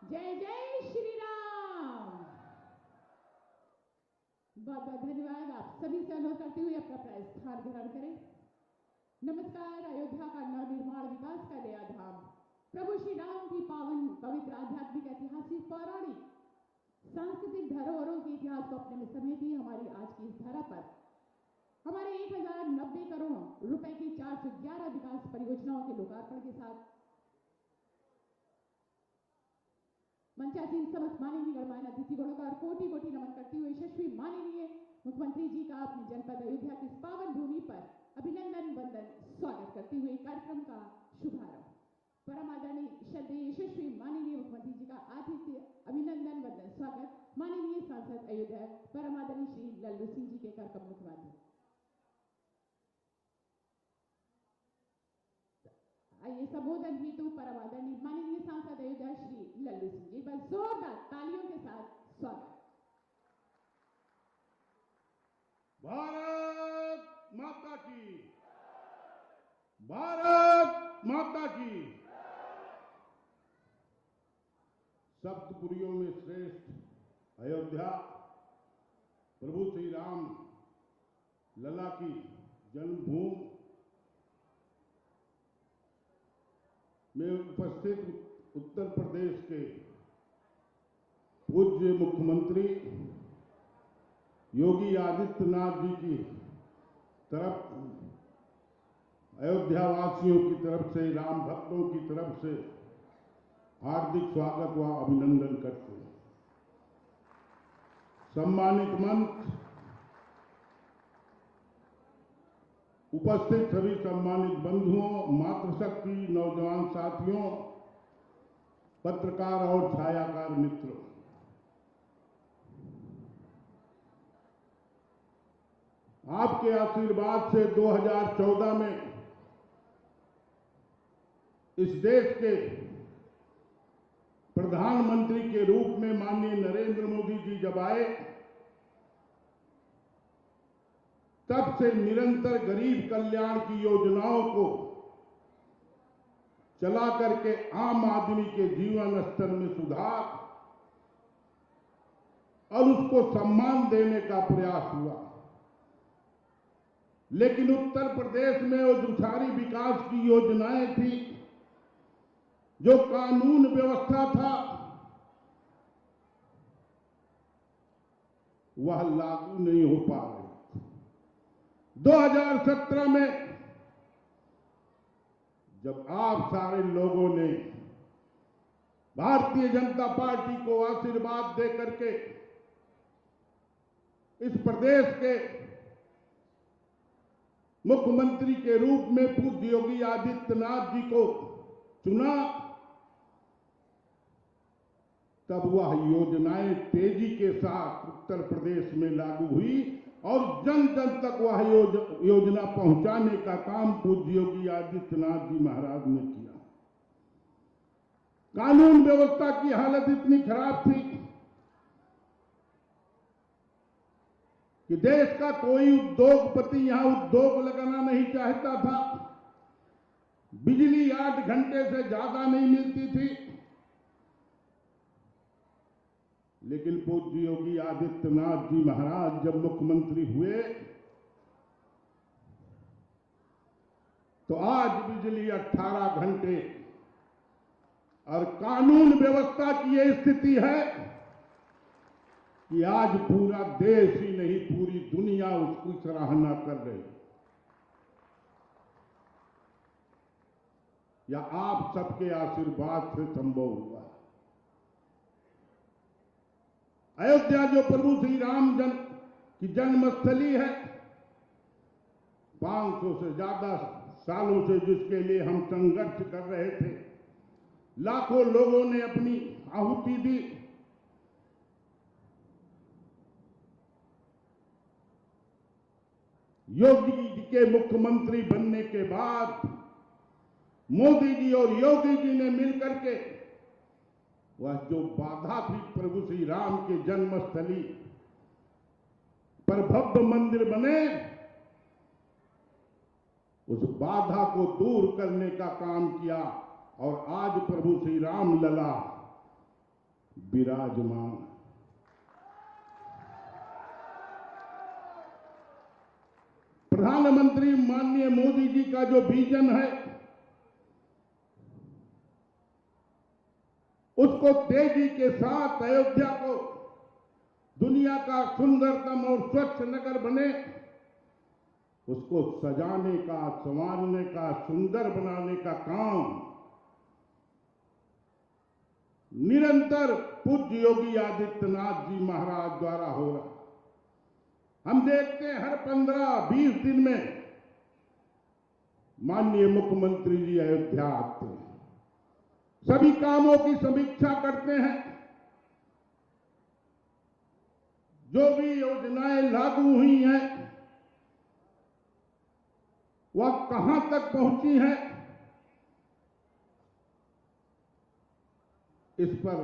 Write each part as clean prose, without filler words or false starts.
जय जय श्री राम। बहुत बहुत धन्यवाद। आप सभी से अनुरोध करते हुए अपना स्थान ग्रहण करें। नमस्कार। अयोध्या का नवनिर्माण विकास का नया धाम प्रभु श्री राम की पावन पवित्र आध्यात्मिक ऐतिहासिक पौराणिक सांस्कृतिक धरोहरों के इतिहास को अपने में समेटी हमारी आज की इस धरा पर हमारे 1090 करोड़ रुपए की 411 विकास परियोजनाओं के लोकार्पण के साथ मंचासीन समस्त माननीय गणमान्य अतिथिगणों का और कोटि कोटि नमन करते हुए यशस्वी माननीय मुख्यमंत्री जी का अपने जनपद अयोध्या की पावन भूमि पर अभिनंदन वंदन स्वागत करते हुए कार्यक्रम का शुभारंभ। परम आदरणीय श्रद्धेय यशस्वी माननीय मुख्यमंत्री जी का आतिथ्य अभिनंदन वंदन स्वागत माननीय सांसद अयोध्या परम आदरणीय श्री लल्लू सिंह जी के कर कमलों के माध्यम। आइए संबोधन हेतु परम आदरणीय माननीय सांसद अयोध्या श्री लल्लू सिंह जी, बस जोरदार तालियों के साथ स्वागत। भारत माता की, भारत माता की। सप्तपुरियों में श्रेष्ठ अयोध्या प्रभु श्री राम लला की जन्मभूमि में उपस्थित उत्तर प्रदेश के पूज्य मुख्यमंत्री योगी आदित्यनाथ जी की तरफ, अयोध्या वासियों की तरफ से, राम भक्तों की तरफ से हार्दिक स्वागत व अभिनंदन करते हैं। सम्मानित मंच, उपस्थित सभी सम्मानित बंधुओं, मातृशक्ति, नौजवान साथियों, पत्रकार और छायाकार मित्रों, आपके आशीर्वाद से 2014 में इस देश के प्रधानमंत्री के रूप में माननीय नरेंद्र मोदी जी जब आए, तब से निरंतर गरीब कल्याण की योजनाओं को चला करके आम आदमी के जीवन स्तर में सुधार और उसको सम्मान देने का प्रयास हुआ। लेकिन उत्तर प्रदेश में वो जो सारी विकास की योजनाएं थी, जो कानून व्यवस्था था, वह लागू नहीं हो पा रही। 2017 में जब आप सारे लोगों ने भारतीय जनता पार्टी को आशीर्वाद दे करके इस प्रदेश के मुख्यमंत्री के रूप में पूज्य योगी आदित्यनाथ जी को चुना, तब वह योजनाएं तेजी के साथ उत्तर प्रदेश में लागू हुई और जन जन तक वह योजना पहुंचाने का काम पूज्य योगी आदित्यनाथ जी महाराज ने किया। कानून व्यवस्था की हालत इतनी खराब थी कि देश का कोई उद्योगपति यहां उद्योग लगाना नहीं चाहता था। बिजली 8 घंटे से ज्यादा नहीं मिलती थी। लेकिन पूज्य योगी आदित्यनाथ जी महाराज जब मुख्यमंत्री हुए तो आज बिजली 18 घंटे और कानून व्यवस्था की यह स्थिति है कि आज पूरा देश ही नहीं, पूरी दुनिया उसकी सराहना कर रही। या आप सबके आशीर्वाद से संभव हुआ। अयोध्या जो प्रभु श्री राम की जन्मस्थली है, 500 से ज्यादा सालों से जिसके लिए हम संघर्ष कर रहे थे, लाखों लोगों ने अपनी आहुति दी। योगी जी के मुख्यमंत्री बनने के बाद मोदी जी और योगी जी ने मिलकर के वह जो बाधा थी प्रभु श्री राम के जन्मस्थली पर भव्य मंदिर बने, उस बाधा को दूर करने का काम किया और आज प्रभु श्री राम लला विराजमान। प्रधानमंत्री माननीय मोदी जी का जो विजन है, उसको तेजी के साथ अयोध्या को दुनिया का सुंदरतम और स्वच्छ नगर बने, उसको सजाने का, संवारने का, सुंदर बनाने का काम निरंतर पूज्य योगी आदित्यनाथ जी महाराज द्वारा हो रहा। हम देखते हैं हर 15-20 दिन में माननीय मुख्यमंत्री जी अयोध्या आते हैं, सभी कामों की समीक्षा करते हैं, जो भी योजनाएं लागू हुई हैं वह कहां तक पहुंची हैं, इस पर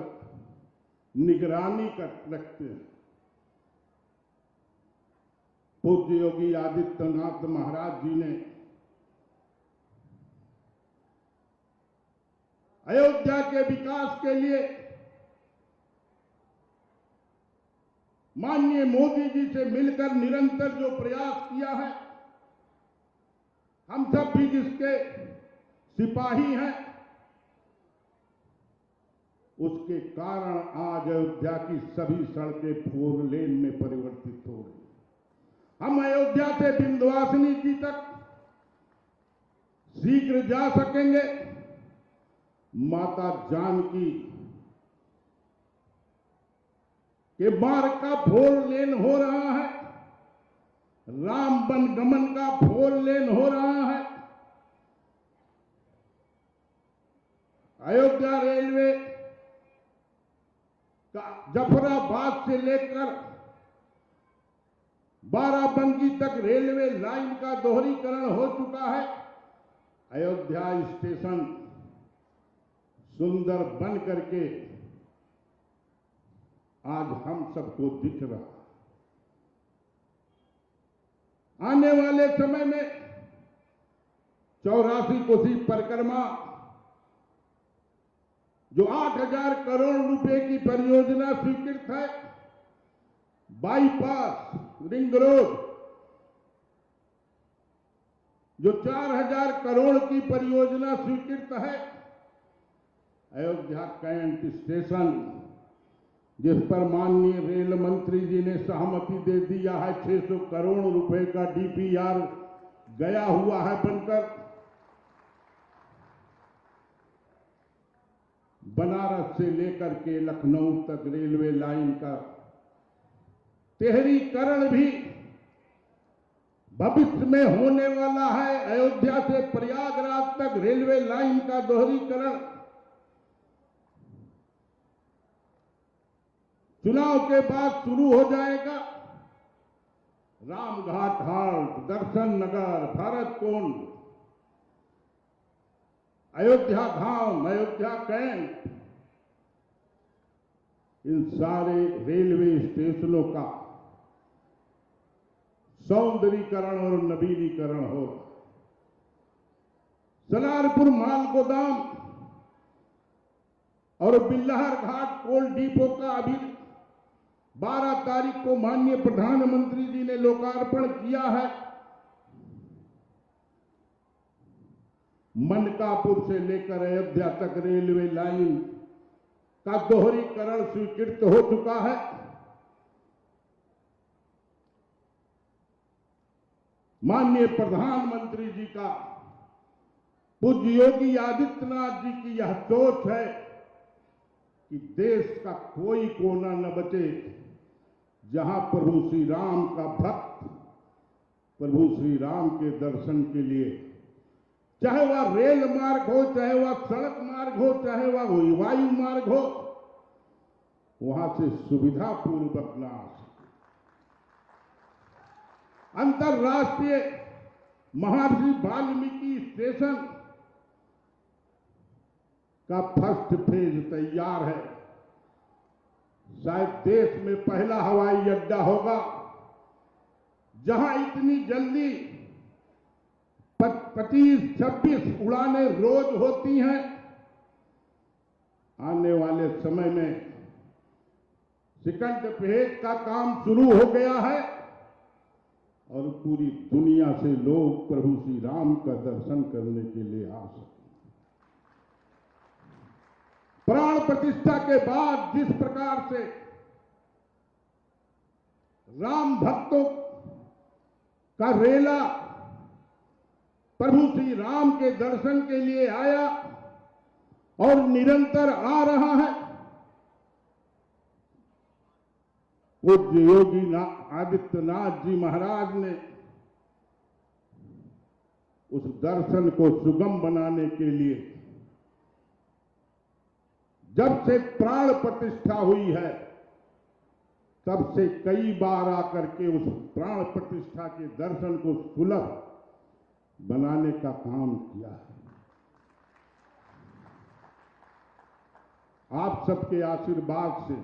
निगरानी रखते हैं। पूज्य योगी आदित्यनाथ महाराज जी ने अयोध्या के विकास के लिए माननीय मोदी जी से मिलकर निरंतर जो प्रयास किया है, हम सब भी जिसके सिपाही हैं, उसके कारण आज अयोध्या की सभी सड़कें 4 लेन में परिवर्तित हो रही। हम अयोध्या से विंध्यवासिनी जी तक शीघ्र जा सकेंगे। माता जानकी के मार्ग का 4 लेन हो रहा है, राम वनगमन का 4 लेन हो रहा है। अयोध्या रेलवे का जफराबाद से लेकर बाराबंकी तक रेलवे लाइन का दोहरीकरण हो चुका है। अयोध्या स्टेशन सुंदर बन करके आज हम सबको दिख रहा। आने वाले समय में 84 कोसी परिक्रमा जो 8,000 करोड़ रुपए की परियोजना स्वीकृत है, बाईपास रिंग रोड जो 4,000 करोड़ की परियोजना स्वीकृत है, अयोध्या कैंट स्टेशन जिस पर माननीय रेल मंत्री जी ने सहमति दे दिया है, 600 करोड़ रुपए का डीपीआर गया हुआ है बनकर। बनारस से लेकर के लखनऊ तक रेलवे लाइन का तिहरीकरण भी भविष्य में होने वाला है। अयोध्या से प्रयागराज तक रेलवे लाइन का दोहरीकरण चुनाव के बाद शुरू हो जाएगा। रामघाट हाट, दर्शन नगर, भरतकुंड, अयोध्या धाम, अयोध्या कैंट, इन सारे रेलवे स्टेशनों का सौंदर्यीकरण और नवीनीकरण हो। सलारपुर माल गोदाम और बिल्लहर घाट कोल डिपो का अभी 12 तारीख को माननीय प्रधानमंत्री जी ने लोकार्पण किया है। मनकापुर से लेकर अयोध्या तक रेलवे लाइन का दोहरीकरण स्वीकृत हो चुका है। माननीय प्रधानमंत्री जी का, पूज्य योगी आदित्यनाथ जी की यह सोच है कि देश का कोई कोना न बचे जहां प्रभु श्री राम का भक्त प्रभु श्री राम के दर्शन के लिए, चाहे वह रेल मार्ग हो, चाहे वह सड़क मार्ग हो, चाहे वह वायु मार्ग हो, वहां से सुविधा पूर्वक न आ सके। अंतर्राष्ट्रीय महर्षि वाल्मीकि स्टेशन का फर्स्ट फेज तैयार है। शायद देश में पहला हवाई अड्डा होगा जहां इतनी जल्दी 25-26 उड़ानें रोज होती हैं। आने वाले समय में सेकंड फेज का काम शुरू हो गया है और पूरी दुनिया से लोग प्रभु श्री राम का दर्शन करने के लिए आ सके। प्राण प्रतिष्ठा के बाद जिस प्रकार से राम भक्तों का रेला प्रभु श्री राम के दर्शन के लिए आया और निरंतर आ रहा है, पूज्य योगी आदित्यनाथ जी महाराज ने उस दर्शन को सुगम बनाने के लिए जब से प्राण प्रतिष्ठा हुई है तब से कई बार आकर के उस प्राण प्रतिष्ठा के दर्शन को सुलभ बनाने का काम किया है। आप सबके आशीर्वाद से,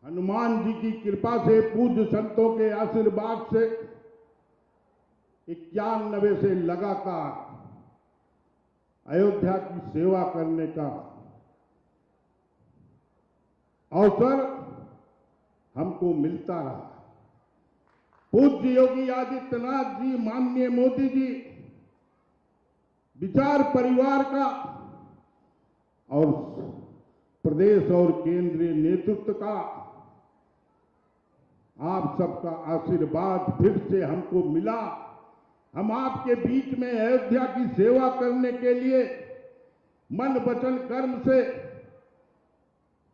हनुमान जी की कृपा से, पूज्य संतों के आशीर्वाद से 91 से लगातार अयोध्या की सेवा करने का अवसर हमको मिलता रहा। पूज्य योगी आदित्यनाथ जी, माननीय मोदी जी, विचार परिवार का और प्रदेश और केंद्रीय नेतृत्व का आप सबका आशीर्वाद फिर से हमको मिला। हम आपके बीच में अयोध्या की सेवा करने के लिए मन वचन कर्म से,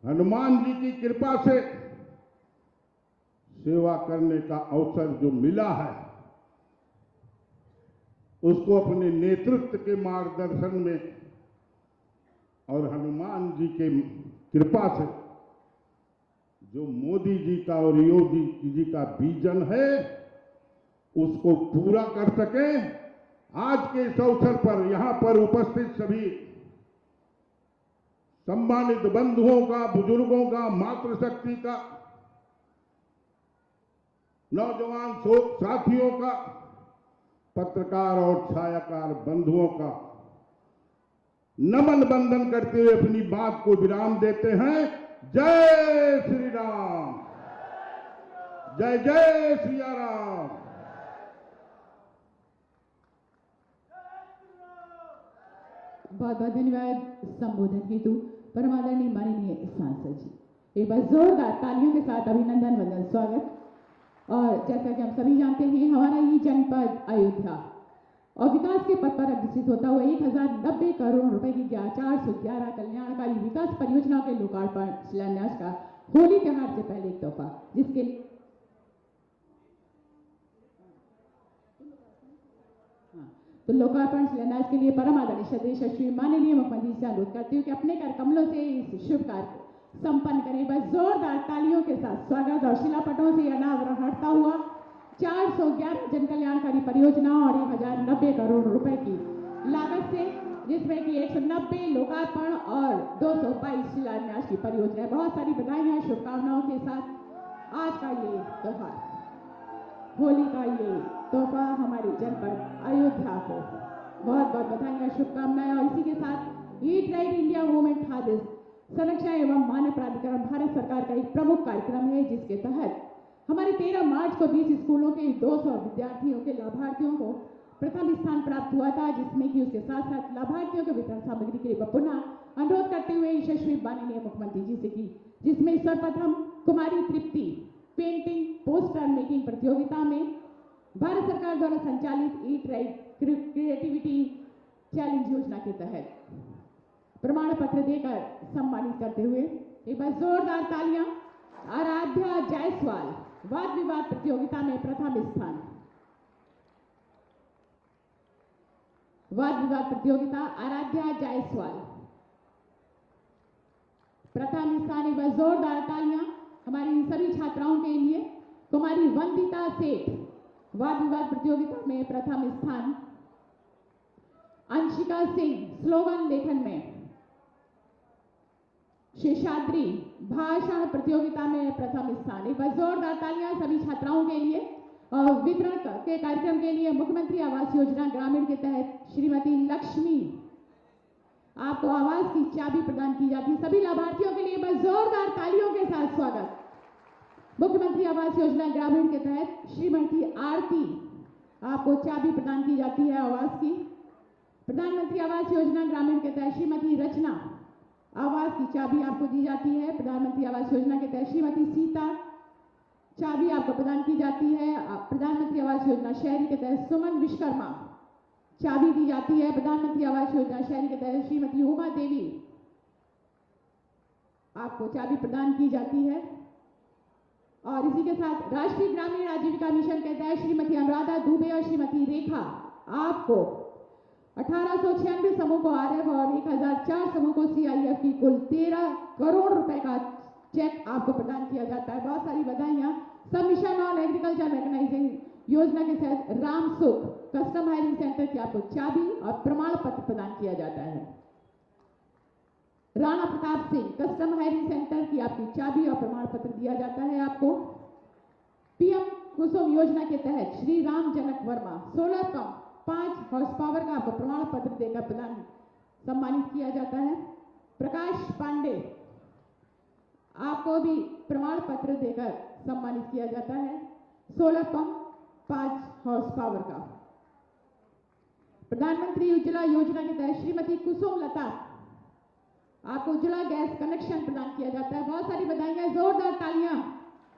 हनुमान जी की कृपा से सेवा करने का अवसर जो मिला है, उसको अपने नेतृत्व के मार्गदर्शन में और हनुमान जी के कृपा से जो मोदी जी का और योगी जी का विजन है उसको पूरा कर सके। आज के इस अवसर पर यहां पर उपस्थित सभी सम्मानित बंधुओं का, बुजुर्गों का, मातृशक्ति का, नौजवान साथियों का, पत्रकार और छायाकार बंधुओं का नमन बंदन करते हुए अपनी बात को विराम देते हैं। जय श्री राम, जय जय सिया राम। बहुत बहुत धन्यवाद संबोधन हेतु परमादरणीय माननीय सांसद जी। एक बार जोरदार तालियों के साथ अभिनंदन, वंदन, स्वागत। और जैसा कि हम सभी जानते हैं, हमारा ये जनपद अयोध्या और विकास के पथ पर अग्रसर होता हुआ 1090 करोड़ रुपए की 411 कल्याणकारी विकास परियोजनाओं के लोकार्पण शिलान्यास का होली त्योहार से पहले एक तोहफा, जिसके तो लोकार्पण शिलान्यास के लिए परम आदरणीय श्री माननीय मुख्यमंत्री से अनुरोध करती हूँ कि अपने कर कमलों से इस शुभ कार्य को संपन्न करें। बस जोरदार तालियों के साथ स्वागत। और शिलापटों से अनावरण हटता हुआ 411 जन कल्याणकारी परियोजना और 1090 करोड़ रुपए की लागत से, जिसमें कि 190 लोकार्पण और 222 शिलान्यास की परियोजना। बहुत सारी बधाइयां, शुभकामनाओं के साथ आज का ये त्योहार, होली का ये तोहफा हमारी जनपद अयोध्या को बहुत बहुत बधाइयां, शुभकामनाएं। और इसी के साथ ईट राइट इंडिया मूवमेंट खाद्य संरक्षण एवं मानव प्राधिकरण भारत सरकार का एक प्रमुख कार्यक्रम है, जिसके तहत हमारे 13 मार्च को 20 स्कूलों के 200 विद्यार्थियों के लाभार्थियों को प्रथम स्थान प्राप्त हुआ था, जिसमें कि उसके साथ साथ लाभार्थियों के वितरण सामग्री के लिए पुनः अनुरोध करते हुए यशस्वी माननीय मुख्यमंत्री जी से की, जिसमें सर्वप्रथम कुमारी तृप्ति पेंटिंग पोस्टर मेकिंग प्रतियोगिता में भारत सरकार द्वारा संचालित ईट राइट क्रिएटिविटी चैलेंज योजना के तहत प्रमाण पत्र देकर सम्मानित करते हुए एक बार जोरदार तालियां। आराध्या जायसवाल वाद विवाद प्रतियोगिता में प्रथम स्थान, वाद विवाद प्रतियोगिता आराध्या जायसवाल प्रथम स्थान। एक बार जोरदार तालियां हमारी इन सभी छात्राओं के लिए। कुमारी वंदिता सेठ वाद विवाद प्रतियोगिता में प्रथम स्थान। अंशिका सिंह स्लोगन लेखन में। शेषाद्री भाषण प्रतियोगिता में प्रथम स्थान। एक बार जोरदार तालियां सभी छात्राओं के लिए। और वितरण के कार्यक्रम के लिए मुख्यमंत्री आवास योजना ग्रामीण के तहत श्रीमती लक्ष्मी आपको आवास की चाबी प्रदान की जाती है। सभी लाभार्थियों के लिए बस जोरदार तालियों के साथ स्वागत। मुख्यमंत्री आवास योजना ग्रामीण के तहत श्रीमती आरती आपको चाबी प्रदान की जाती है आवास की। प्रधानमंत्री आवास योजना ग्रामीण के तहत श्रीमती रचना आवास की चाबी आपको दी जाती है। प्रधानमंत्री आवास योजना के तहत श्रीमती सीता चाबी आपको प्रदान की जाती है। प्रधानमंत्री आवास योजना शहरी के तहत सुमन विश्वकर्मा चाबी दी जाती है। प्रधानमंत्री आवास योजना शहरी के तहत श्रीमती उमा देवी आपको चाबी प्रदान की जाती है। और इसी के साथ राष्ट्रीय ग्रामीण आजीविका मिशन के तहत श्रीमती अनुराधा दुबे और श्रीमती रेखा आपको 1896 समूह को आरएफ और 1004 समूह को सीआईएफ की कुल 13 करोड़ रुपए का चेक आपको प्रदान किया जाता है। बहुत सारी बधाइयां। सब मिशन ऑन एग्रीकल्चर मैकेनाइजिंग योजना के तहत राम सुख कस्टम हायरिंग सेंटर की आपको चाबी और प्रमाण पत्र प्रदान किया जाता है। Rana Pratap Singh custom hiring centre की आपकी चाबी और प्रमाण पत्र दिया जाता है आपको। पीएम कुसुम योजना के तहत Shri Ram Janak Verma solar pump 5 horse power का आपको प्रमाण पत्र देकर प्रदान सम्मानित किया जाता है। प्रकाश पांडे आपको भी प्रमाण पत्र देकर सम्मानित किया जाता है सोलर पंप 5 हॉर्स पावर का। प्रधानमंत्री उज्ज्वला योजना के तहत श्रीमती कुसुम लता आपको उज्ज्वला गैस कनेक्शन प्रदान किया जाता है। बहुत सारी बधाइयां, जोरदार तालियां।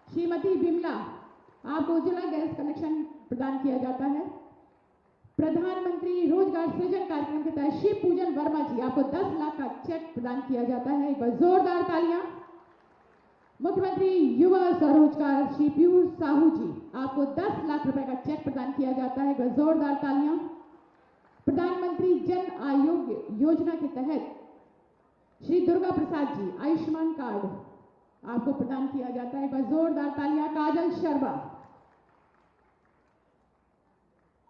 श्रीमती बिमला आपको उज्ज्वला गैस कनेक्शन प्रदान किया जाता है। प्रधानमंत्री रोजगार सृजन कार्यक्रम के तहत शिव पूजन वर्मा जी आपको 10 लाख का चेक प्रदान किया जाता है। एक बार जोरदार तालियां। मुख्यमंत्री युवा स्वरोजगार श्री पीयूष साहू जी आपको 10 लाख रुपए का चेक प्रदान किया जाता है। एक बार जोरदार तालियां। प्रधानमंत्री जन आरोग्य योजना के तहत श्री दुर्गा प्रसाद जी आयुष्मान कार्ड आपको प्रदान किया जाता है। एक बार जोरदार तालियां। काजल शर्मा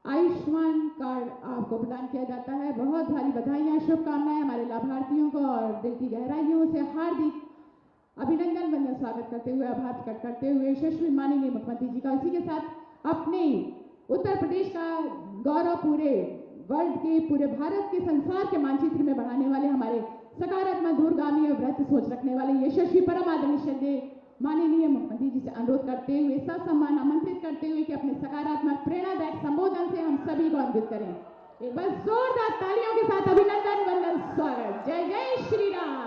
आयुष्मान कार्ड आपको प्रदान किया जाता है। बहुत सारी बधाइयां, शुभकामनाएं हमारे लाभार्थियों को और दिल की गहराइयों से हार्दिक अभिनंदन वंदन स्वागत करते हुए, आभार प्रकट करते हुए यशस्वी माननीय मुख्यमंत्री जी का। इसी के साथ अपने उत्तर प्रदेश का गौरव पूरे वर्ल्ड के, पूरे भारत के, संसार के मानचित्र में बढ़ाने वाले हमारे सकारात्मक, दूरगामी और व्रत सोच रखने वाले यशस्वी परम आदरणीय श्रद्धेय माननीय मुख्यमंत्री जी से अनुरोध करते हुए, ससम्मान आमंत्रित करते हुए कि अपने सकारात्मक प्रेरणादायक संबोधन से हम सभी को अवगत करें। एक बार जोरदार तालियों के साथ अभिनंदन वंदन स्वागत। जय जय श्री राम।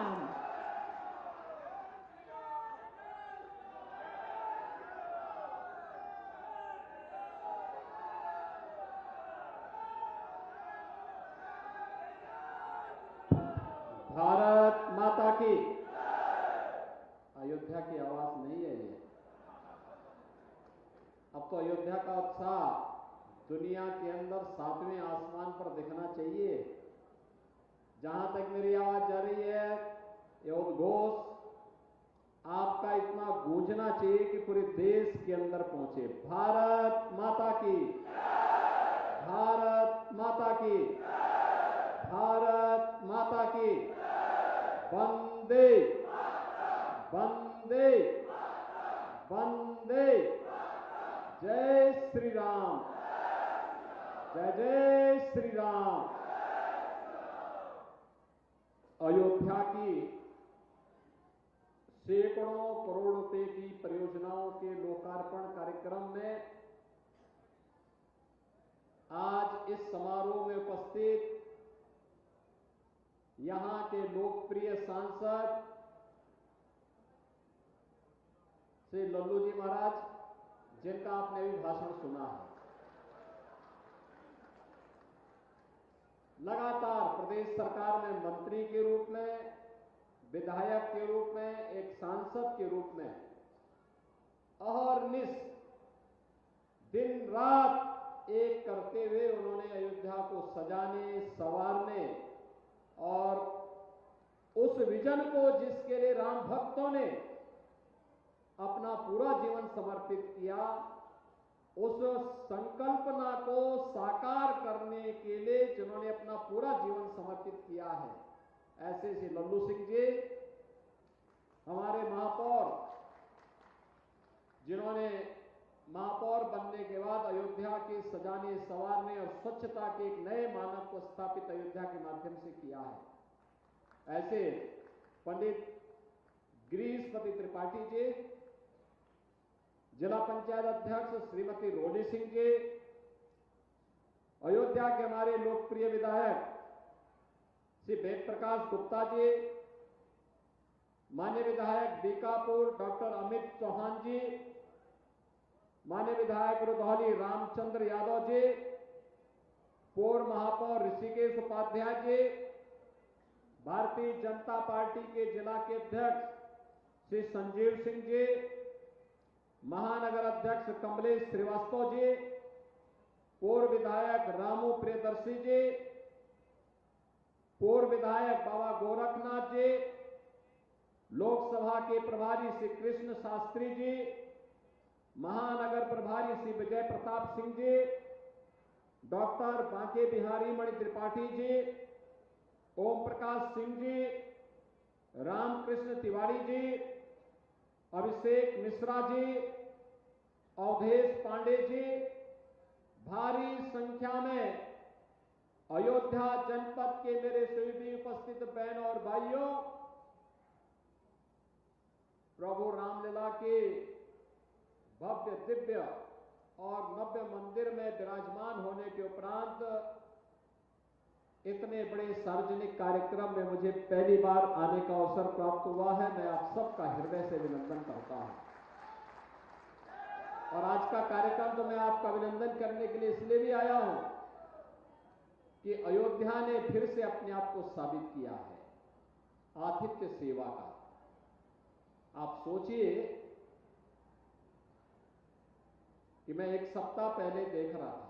भारत माता की। अयोध्या की आवाज नहीं है ये। अब तो अयोध्या का उत्साह दुनिया के अंदर 7वें आसमान पर दिखना चाहिए। जहां तक मेरी आवाज जा रही है, ये उद्घोष आपका इतना गूंजना चाहिए कि पूरे देश के अंदर पहुंचे। भारत माता की, भारत माता की, भारत माता की। वंदे वंदे वंदे। जय श्री राम, जय जय श्री राम। अयोध्या की सैकड़ों करोड़ रुपए की परियोजनाओं के लोकार्पण कार्यक्रम में आज इस समारोह में उपस्थित यहां के लोकप्रिय सांसद श्री लल्लू जी महाराज, जिनका आपने भी भाषण सुना है, लगातार प्रदेश सरकार में मंत्री के रूप में, विधायक के रूप में, एक सांसद के रूप में अहर्निश दिन रात एक करते हुए उन्होंने अयोध्या को सजाने, संवारने और उस विजन को जिसके लिए राम भक्तों ने अपना पूरा जीवन समर्पित किया, उस संकल्पना को साकार करने के लिए जिन्होंने अपना पूरा जीवन समर्पित किया है, ऐसे श्री लल्लू सिंह जी हमारे महापौर, जिन्होंने महापौर बनने के बाद अयोध्या के सजाने, संवारने और स्वच्छता के एक नए मानक को स्थापित अयोध्या के माध्यम से किया है। ऐसे पंडित गिरीशपति त्रिपाठी जी, जिला पंचायत अध्यक्ष श्रीमती रोली सिंह जी, अयोध्या के हमारे लोकप्रिय विधायक श्री वेद प्रकाश गुप्ता जी, माननीय विधायक बीकापुर डॉक्टर अमित चौहान जी, माननीय विधायक रुधौली रामचंद्र यादव जी, पूर्व महापौर ऋषिकेश उपाध्याय जी, भारतीय जनता पार्टी के जिला के अध्यक्ष श्री संजीव सिंह जी, महानगर अध्यक्ष कमलेश श्रीवास्तव जी, पूर्व विधायक रामू प्रियदर्शी जी, पूर्व विधायक बाबा गोरखनाथ जी, लोकसभा के प्रभारी श्री कृष्ण शास्त्री जी, महानगर प्रभारी श्री विजय प्रताप सिंह जी, डॉक्टर बांके बिहारी मणि त्रिपाठी जी, ओम प्रकाश सिंह जी, रामकृष्ण तिवारी जी, अभिषेक मिश्रा जी, अवधेश पांडे जी, भारी संख्या में अयोध्या जनपद के मेरे सभी उपस्थित बहनों और भाइयों, प्रभु रामलीला के भव्य दिव्य और नव्य मंदिर में विराजमान होने के उपरांत इतने बड़े सार्वजनिक कार्यक्रम में मुझे पहली बार आने का अवसर प्राप्त हुआ है। मैं आप सबका हृदय से अभिनंदन करता हूं। और आज का कार्यक्रम तो मैं आपका अभिनंदन करने के लिए इसलिए भी आया हूं कि अयोध्या ने फिर से अपने आप को साबित किया है आतिथ्य सेवा का। आप सोचिए कि मैं एक सप्ताह पहले देख रहा था,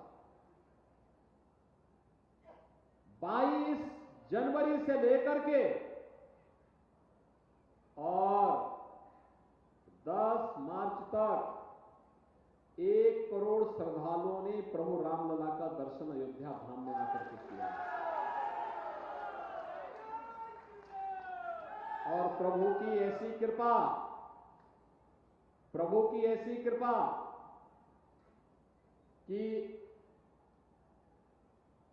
22 जनवरी से लेकर के और 10 मार्च तक 1 करोड़ श्रद्धालुओं ने प्रभु रामलला का दर्शन अयोध्या धाम में आकर के किया। और प्रभु की ऐसी कृपा, प्रभु की ऐसी कृपा कि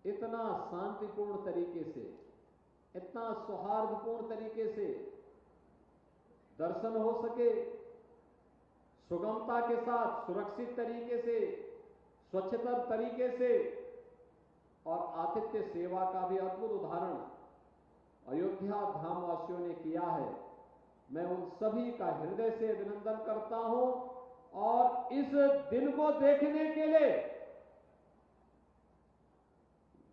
इतना शांतिपूर्ण तरीके से, इतना सौहार्दपूर्ण तरीके से दर्शन हो सके, सुगमता के साथ, सुरक्षित तरीके से, स्वच्छतर तरीके से, और आतिथ्य सेवा का भी अद्भुत उदाहरण अयोध्या धाम वासियों ने किया है। मैं उन सभी का हृदय से अभिनंदन करता हूं। और इस दिन को देखने के लिए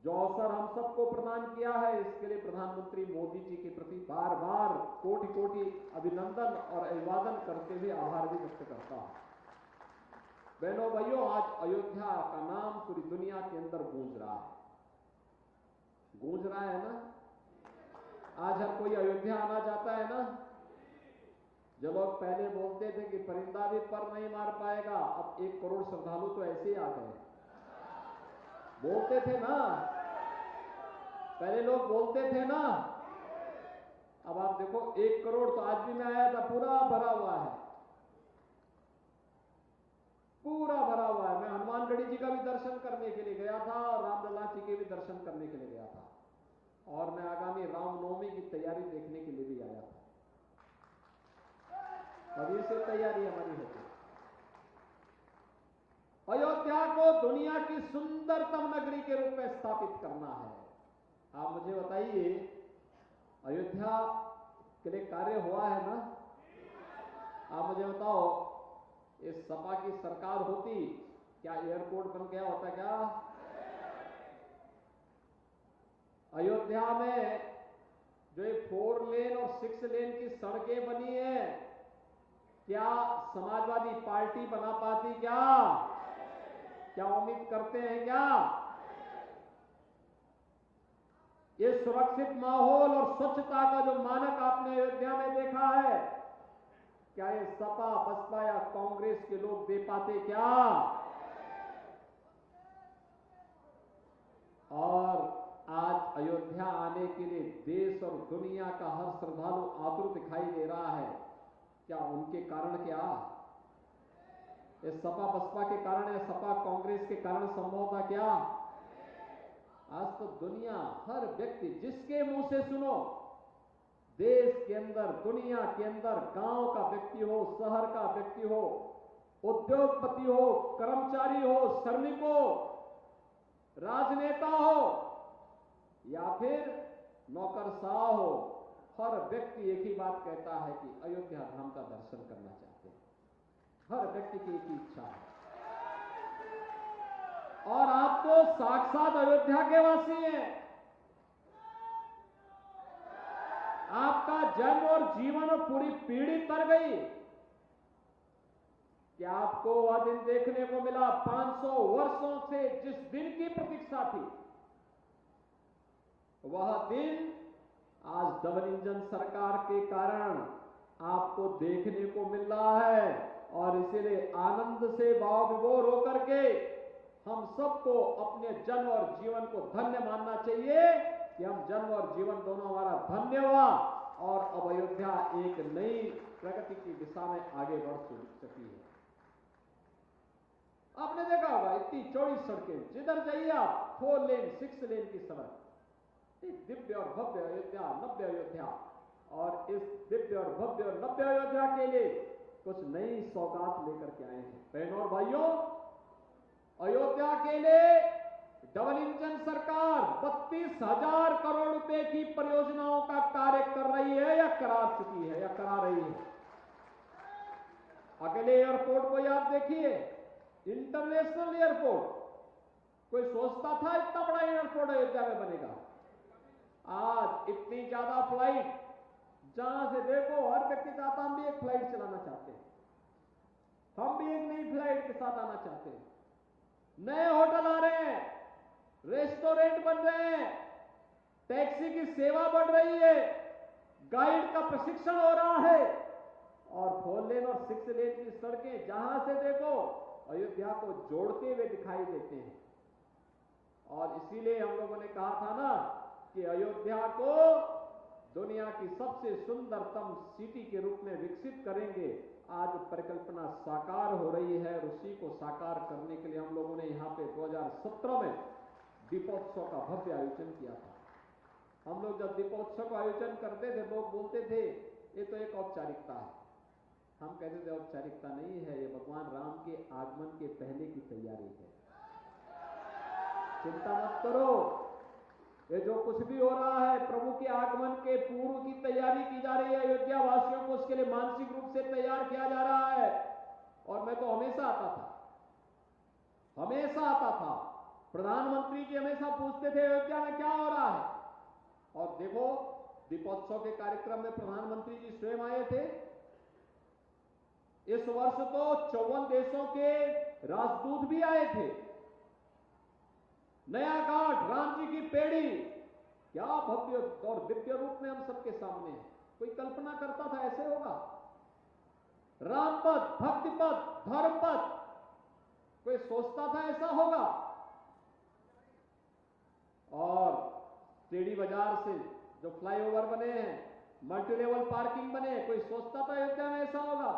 जो अवसर हम सबको प्रदान किया है, इसके लिए प्रधानमंत्री मोदी जी के प्रति बार बार कोटि कोटि अभिनंदन और अभिवादन करते हुए आभार भी व्यक्त करता हूं। बहनों भाइयों, आज अयोध्या का नाम पूरी दुनिया के अंदर गूंज रहा है। गूंज रहा है ना? आज हर कोई अयोध्या आना चाहता है ना? जो लोग पहले बोलते थे कि परिंदा भी पर नहीं मार पाएगा, अब 1 करोड़ श्रद्धालु तो ऐसे ही आ गए। बोलते थे ना, पहले लोग बोलते थे ना, अब आप देखो 1 करोड़ तो आज भी मैं आया था, पूरा भरा हुआ है, पूरा भरा हुआ है। मैं हनुमानगढ़ी जी का भी दर्शन करने के लिए गया था और रामलला जी के भी दर्शन करने के लिए गया था, और मैं आगामी रामनवमी की तैयारी देखने के लिए भी आया था। अभी से तैयारी हमारी होती है। अयोध्या को दुनिया की सुंदरतम नगरी के रूप में स्थापित करना है। आप मुझे बताइए, अयोध्या के लिए कार्य हुआ है ना? आप मुझे बताओ, इस सपा की सरकार होती, क्या एयरपोर्ट बन गया होता क्या? अयोध्या में जो ये 4 लेन और 6 लेन की सड़कें बनी है, क्या समाजवादी पार्टी बना पाती क्या? क्या उम्मीद करते हैं क्या? ये सुरक्षित माहौल और स्वच्छता का जो मानक आपने अयोध्या में देखा है, क्या ये सपा, बसपा या कांग्रेस के लोग दे पाते क्या? और आज अयोध्या आने के लिए देश और दुनिया का हर श्रद्धालु आतुर दिखाई दे रहा है। क्या उनके कारण क्या? ये सपा बसपा के कारण या सपा कांग्रेस के कारण संभव था क्या? आज तो दुनिया, हर व्यक्ति जिसके मुंह से सुनो, देश के अंदर, दुनिया के अंदर, गांव का व्यक्ति हो, शहर का व्यक्ति हो, उद्योगपति हो, कर्मचारी हो, श्रमिक हो, राजनेता हो या फिर नौकरशाह हो, हर व्यक्ति एक ही बात कहता है कि अयोध्या धाम का दर्शन करना चाहते हैं। हर व्यक्ति की एक ही इच्छा है। और आप तो साक्षात अयोध्या के वासी हैं। आपका जन्म और जीवन और पूरी पीढ़ी तर गई कि आपको वह दिन देखने को मिला। 500 वर्षों से जिस दिन की प्रतीक्षा थी, वह दिन आज डबल इंजन सरकार के कारण आपको देखने को मिल रहा है। और इसीलिए आनंद से भाव विभोर होकर के हम सबको अपने जन्म और जीवन को धन्य मानना चाहिए कि हम जन्म और जीवन दोनों हमारा धन्य हुआ और अब अयोध्या एक नई प्रगति की दिशा में आगे बढ़ चुकी है। आपने देखा होगा इतनी चौड़ी सड़कें, जिधर जाइए आप 4 लेन 6 लेन की सड़क, दिव्य और भव्य अयोध्या, नव्य अयोध्या। और इस दिव्य और भव्य और नव्य अयोध्या के लिए कुछ नई सौगात लेकर के आए हैं। बहनों और भाइयों, अयोध्या के लिए डबल इंजन सरकार 32,000 करोड़ रुपए की परियोजनाओं का कार्य कर रही है या करा चुकी है या करा रही है। अकेले एयरपोर्ट को आप देखिए, इंटरनेशनल एयरपोर्ट, कोई सोचता था इतना बड़ा एयरपोर्ट अयोध्या में बनेगा? आज इतनी ज्यादा फ्लाइट, जहां से देखो हर व्यक्ति चाहता हम भी एक फ्लाइट चलाना चाहते हैं, हम भी एक नई फ्लाइट के साथ आना चाहते हैं। नए होटल आ रहे हैं, रेस्टोरेंट बन रहे हैं, टैक्सी की सेवा बढ़ रही है, गाइड का प्रशिक्षण हो रहा है और 4 लेन और 6 लेन की सड़कें जहां से देखो अयोध्या को जोड़ते हुए दिखाई देते हैं। और इसीलिए हम लोगों ने कहा था ना कि अयोध्या को दुनिया की सबसे सुंदरतम सिटी के रूप में विकसित करेंगे। आज परिकल्पना साकार हो रही है। उसी को साकार करने के लिए हम लोगों ने यहाँ पे 2017 में दीपोत्सव का भव्य आयोजन किया था। हम लोग जब दीपोत्सव का आयोजन करते थे, लोग बोलते थे ये तो एक औपचारिकता है। हम कहते थे औपचारिकता नहीं है, ये भगवान राम के आगमन के पहले की तैयारी है। चिंता मत करो, ये जो कुछ भी हो रहा है प्रभु के आगमन के पूर्व की तैयारी की जा रही है। अयोध्या वासियों को उसके लिए मानसिक रूप से तैयार किया जा रहा है। और मैं तो हमेशा आता था, प्रधानमंत्री जी हमेशा पूछते थे अयोध्या में क्या हो रहा है। और देखो दीपोत्सव के कार्यक्रम में प्रधानमंत्री जी स्वयं आए थे। इस वर्ष तो 54 देशों के राजदूत भी आए थे। नया घाट, राम जी की पेड़ी, क्या भव्य और दिव्य रूप में हम सबके सामने है। कोई कल्पना करता था ऐसे होगा? राम पथ, भक्ति पथ, धर्म पथ, कोई सोचता था ऐसा होगा? और टेढ़ी बाजार से जो फ्लाईओवर बने हैं, मल्टी लेवल पार्किंग बने, कोई सोचता था अयोध्या में ऐसा होगा?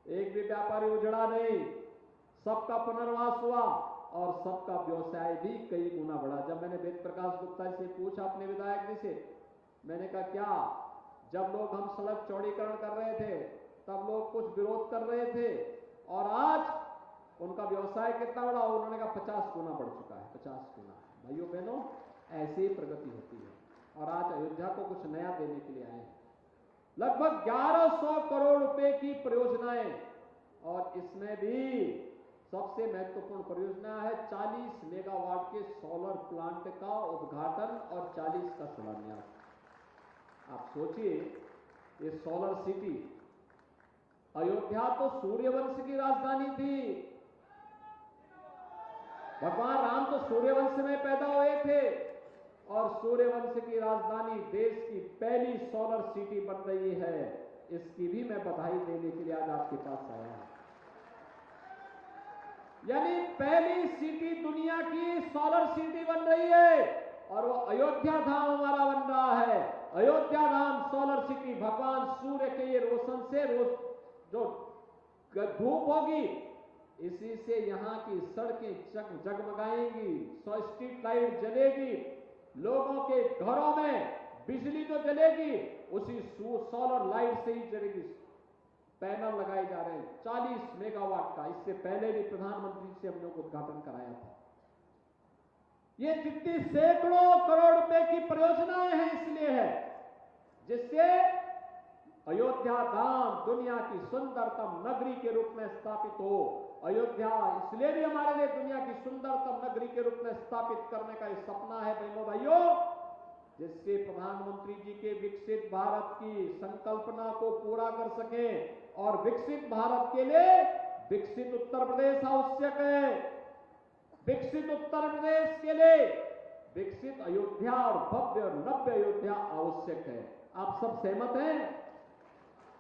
एक भी व्यापारी उजड़ा नहीं, सबका पुनर्वास हुआ और सबका व्यवसाय भी कई गुना बढ़ा। जब मैंने वेद प्रकाश गुप्ता से पूछा अपने विधायक जी से, मैंने कहा क्या जब लोग हम सड़क चौड़ीकरण कर रहे थे तब लोग कुछ विरोध कर रहे थे और आज उनका व्यवसाय कितना बढ़ा? उन्होंने कहा 50 गुना बढ़ चुका है, 50 गुना। भाइयों बहनों, ऐसे ही प्रगति होती है। और आज अयोध्या को कुछ नया देने के लिए आए हैं। लगभग 1100 करोड़ रुपए की परियोजनाएं, और इसमें भी सबसे महत्वपूर्ण परियोजना है 40 मेगावाट के सोलर प्लांट का उद्घाटन और 40 का शिलान्यास। आप सोचिए, ये सोलर सिटी, अयोध्या तो सूर्यवंश की राजधानी थी। भगवान राम तो सूर्यवंश में पैदा हुए थे और सूर्यवंश की राजधानी देश की पहली सोलर सिटी बन रही है। इसकी भी मैं बधाई देने के लिए आज आपके पास आया हूं। यानी पहली सिटी दुनिया की सोलर सिटी बन रही है और वो अयोध्या धाम हमारा बन रहा है। अयोध्या धाम सोलर सिटी, भगवान सूर्य के ये रोशन से जो धूप होगी, इसी से यहाँ की सड़कें जगमगाएंगी, स्ट्रीट लाइट जलेगी, लोगों के घरों में बिजली जो जलेगी, उसी सोलर लाइट से ही चलेगी, पैनल लगाए जा रहे हैं 40 मेगावाट का। इससे पहले भी प्रधानमंत्री से हम लोग उद्घाटन कराया था। ये जितनी सैकड़ों करोड़ रुपए की परियोजनाएं हैं इसलिए है जिससे अयोध्या धाम दुनिया की सुंदरतम नगरी के रूप में स्थापित हो। अयोध्या इसलिए भी हमारे लिए दुनिया की सुंदरतम नगरी के रूप में स्थापित करने का एक सपना है बहनों भाइयों, जिससे प्रधानमंत्री जी के विकसित भारत की संकल्पना को पूरा कर सके। और विकसित भारत के लिए विकसित उत्तर प्रदेश आवश्यक है। विकसित उत्तर प्रदेश के लिए विकसित अयोध्या और भव्य और नव्य अयोध्या आवश्यक है। आप सब सहमत हैं?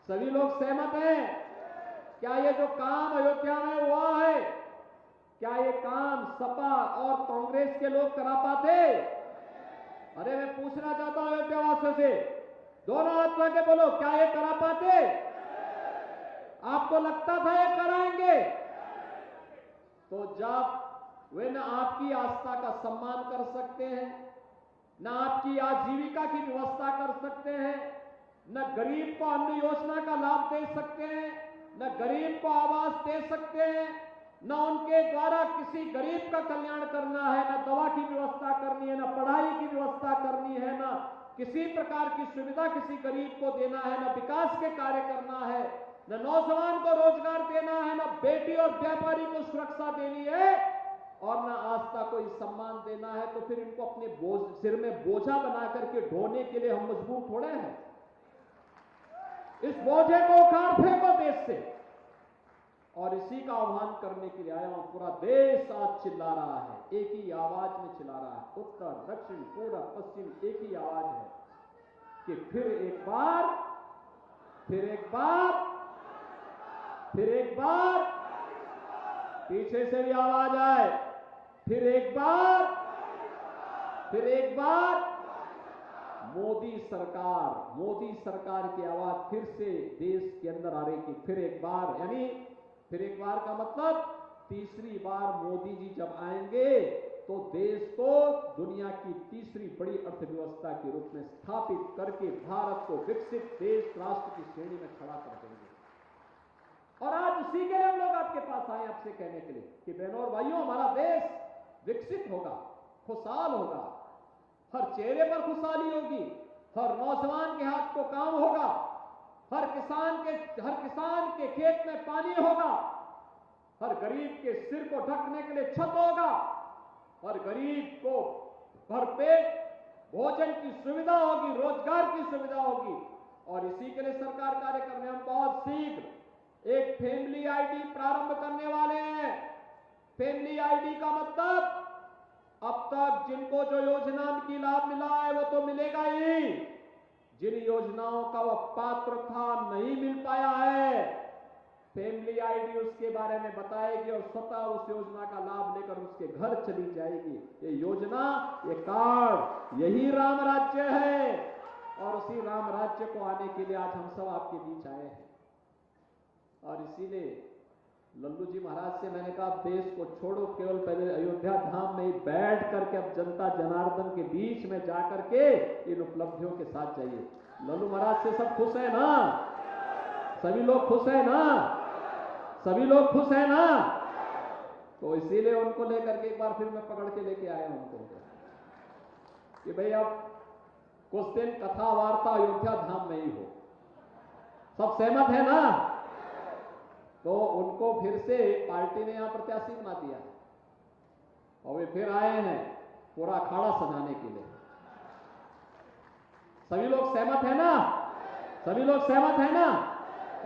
सभी लोग सहमत हैं? क्या ये जो काम अयोध्या में हुआ है, क्या ये काम सपा और कांग्रेस के लोग करा पाते? अरे मैं पूछना चाहता हूं अयोध्या वासियों से, दोनों हाथ लगा के बोलो, क्या ये करा पाते? आपको लगता था ये कराएंगे? तो जब वे न आपकी आस्था का सम्मान कर सकते हैं, न आपकी आजीविका की व्यवस्था कर सकते हैं, न गरीब को अन्न योजना का लाभ दे सकते हैं, न गरीब को आवास दे सकते हैं, न उनके द्वारा किसी गरीब का कल्याण करना है, न दवा की व्यवस्था करनी है, न पढ़ाई की व्यवस्था करनी है, न किसी प्रकार की सुविधा किसी गरीब को देना है, न विकास के कार्य करना है, न नौजवान को रोजगार देना है, न बेटी और व्यापारी को सुरक्षा देनी है, और न आस्था को सम्मान देना है, तो फिर इनको अपने सिर में बोझा बना करके ढोने के लिए हम मजबूर थोड़े हैं। इस बोझे को उखाड़ फेंको देश से। और इसी का आह्वान करने के लिए आया हूं। पूरा देश आज चिल्ला रहा है, एक ही आवाज में चिल्ला रहा है, उत्तर दक्षिण पूर्व पश्चिम एक ही आवाज है कि फिर एक बार, फिर एक बार, फिर एक बार, पीछे से भी आवाज आए, फिर एक बार, फिर एक बार मोदी सरकार की आवाज फिर से देश के अंदर आ रही कि फिर एक बार, यानी फिर एक बार का मतलब तीसरी बार मोदी जी जब आएंगे तो देश को दुनिया की तीसरी बड़ी अर्थव्यवस्था के रूप में स्थापित करके भारत को विकसित देश राष्ट्र की श्रेणी में खड़ा कर देंगे। और आज उसी के लिए हम लोग आपके पास आए आपसे कहने के लिए कि बहनों और भाइयों, हमारा देश विकसित होगा, खुशहाल होगा, हर चेहरे पर खुशहाली होगी, हर नौजवान के हाथ को काम होगा, हर किसान के खेत में पानी होगा, हर गरीब के सिर को ढकने के लिए छत होगा, हर गरीब को भरपेट भोजन की सुविधा होगी, रोजगार की सुविधा होगी। और इसी के लिए सरकार कार्य करने हम बहुत शीघ्र एक फैमिली आईडी प्रारंभ करने वाले हैं। फैमिली आईडी का मतलब अब तक जिनको जो योजना की लाभ मिला है वो तो मिलेगा ही, जिन योजनाओं का वह पात्र था नहीं मिल पाया है, फैमिली आईडी उसके बारे में बताएगी और स्वतः उस योजना का लाभ लेकर उसके घर चली जाएगी। ये योजना, ये कार्ड, यही राम राज्य है। और उसी राम राज्य को आने के लिए आज हम सब आपके बीच आए हैं। और इसीलिए लल्लू जी महाराज से मैंने कहा, देश को छोड़ो, केवल पहले अयोध्या धाम में ही बैठ करके अब जनता जनार्दन के बीच में जाकर के इन उपलब्धियों के साथ जाइए। लल्लू महाराज से सब खुश है ना? सभी लोग खुश है ना? सभी लोग खुश है ना? तो इसीलिए उनको लेकर के एक बार फिर मैं पकड़ के लेके आया हूं उनको कि भाई अब कुछ दिन कथा वार्ता अयोध्या धाम में ही हो। सब सहमत है ना? तो उनको फिर से पार्टी ने यहां प्रत्याशी बना दिया और वे फिर आए हैं पूरा अखाड़ा सजाने के लिए। सभी लोग सहमत है ना? सभी लोग सहमत है ना?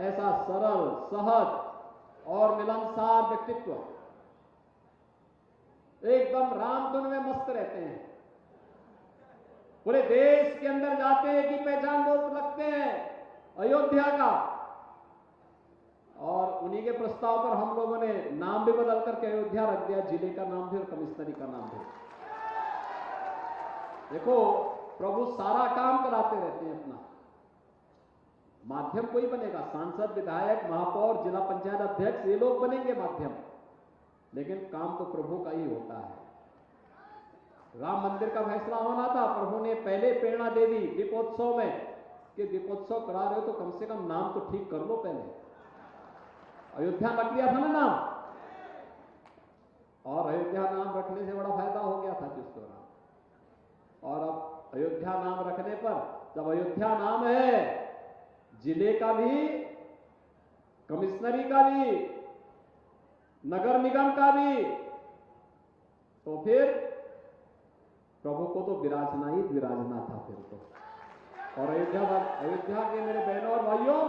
ऐसा सरल, सहज और मिलनसार व्यक्तित्व, एकदम रामधुन में मस्त रहते हैं, पूरे देश के अंदर जाते हैं कि पहचान बहुत लगते हैं अयोध्या का। और उन्हीं के प्रस्ताव पर हम लोगों ने नाम भी बदल करके अयोध्या रख दिया, जिले का नाम भी और कमिश्नरी का नाम भी। देखो, प्रभु सारा काम कराते रहते हैं अपना। माध्यम कोई बनेगा, सांसद, विधायक, महापौर, जिला पंचायत अध्यक्ष, ये लोग बनेंगे माध्यम, लेकिन काम तो प्रभु का ही होता है। राम मंदिर का फैसला होना था, प्रभु ने पहले प्रेरणा दे दी दीपोत्सव में के दीपोत्सव करा रहे हो तो कम से कम नाम तो ठीक कर लो पहले। अयोध्या रख लिया था ना नाम, और अयोध्या नाम रखने से बड़ा फायदा हो गया था जिसको नाम। और अब अयोध्या नाम रखने पर, जब अयोध्या नाम है, जिले का भी, कमिश्नरी का भी, नगर निगम का भी, तो फिर प्रभु को तो विराजना ही विराजना था फिर तो। और अयोध्या के मेरे बहनों और भाइयों,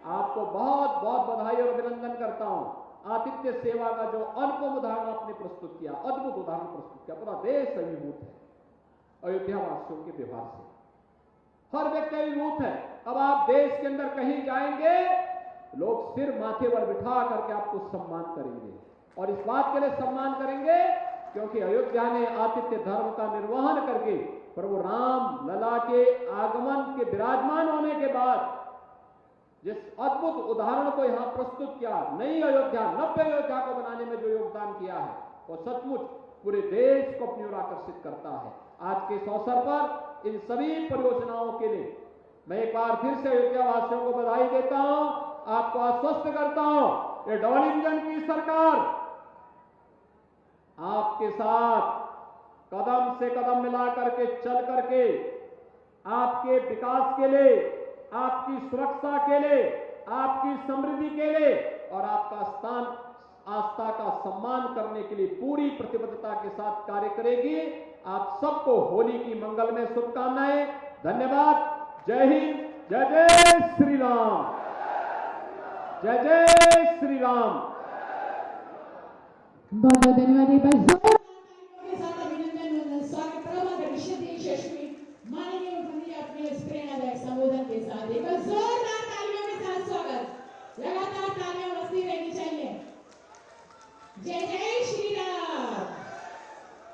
आपको बहुत बहुत बधाई और अभिनंदन करता हूं। आतिथ्य सेवा का जो अनुपम उदाहरण आपने प्रस्तुत किया, अद्भुत उदाहरण प्रस्तुत किया, पूरा देश अभिभूत है अयोध्या वासियों के व्यवहार से। हर व्यक्ति अभिभूत है। अब आप देश के अंदर कहीं जाएंगे, लोग सिर माथे पर बिठा करके आपको सम्मान करेंगे, और इस बात के लिए सम्मान करेंगे क्योंकि अयोध्या ने आतिथ्य धर्म का निर्वहन करके प्रभु राम लला के आगमन के विराजमान होने के बाद जिस अद्भुत उदाहरण को यहां प्रस्तुत किया, नई अयोध्या, नव्य अयोध्या को बनाने में जो योगदान किया है, वो सचमुच पूरे देश को अपनी ओर आकर्षित करता है। आज के इस अवसर पर इन सभी परियोजनाओं के लिए मैं एक बार फिर से अयोध्या वासियों को बधाई देता हूं, आपको आश्वस्त करता हूं, ये डबल इंजन की सरकार आपके साथ कदम से कदम मिला करके चल करके आपके विकास के लिए, आपकी सुरक्षा के लिए, आपकी समृद्धि के लिए और आपका स्थान आस्था का सम्मान करने के लिए पूरी प्रतिबद्धता के साथ कार्य करेगी। आप सबको होली की मंगलमय शुभकामनाएं। धन्यवाद। जय हिंद। जय जय श्री राम। जय जय श्री राम। बहुत बहुत धन्यवाद। एक बार जोरदार के साथ अभिनंदन स्वागत करो यशस्वी माननीय मुख्यमंत्री अपने इस प्रेरणादायक संबोधन के साथ। एक बार जोरदार तालियों के साथ स्वागत। लगातार तालियां बजती रहनी चाहिए। जय जय श्री राम।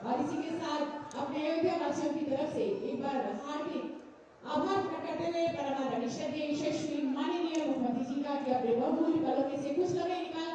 और इसी के साथ अपने अयोध्या वासियों की तरफ से एक बार हार्दिक आभार प्रकट करते हुए परमादरणीय यशस्वी माननीय मुख्यमंत्री जी का कि अपने बहुमूल्य पलों में से कुछ लम्हे निकाल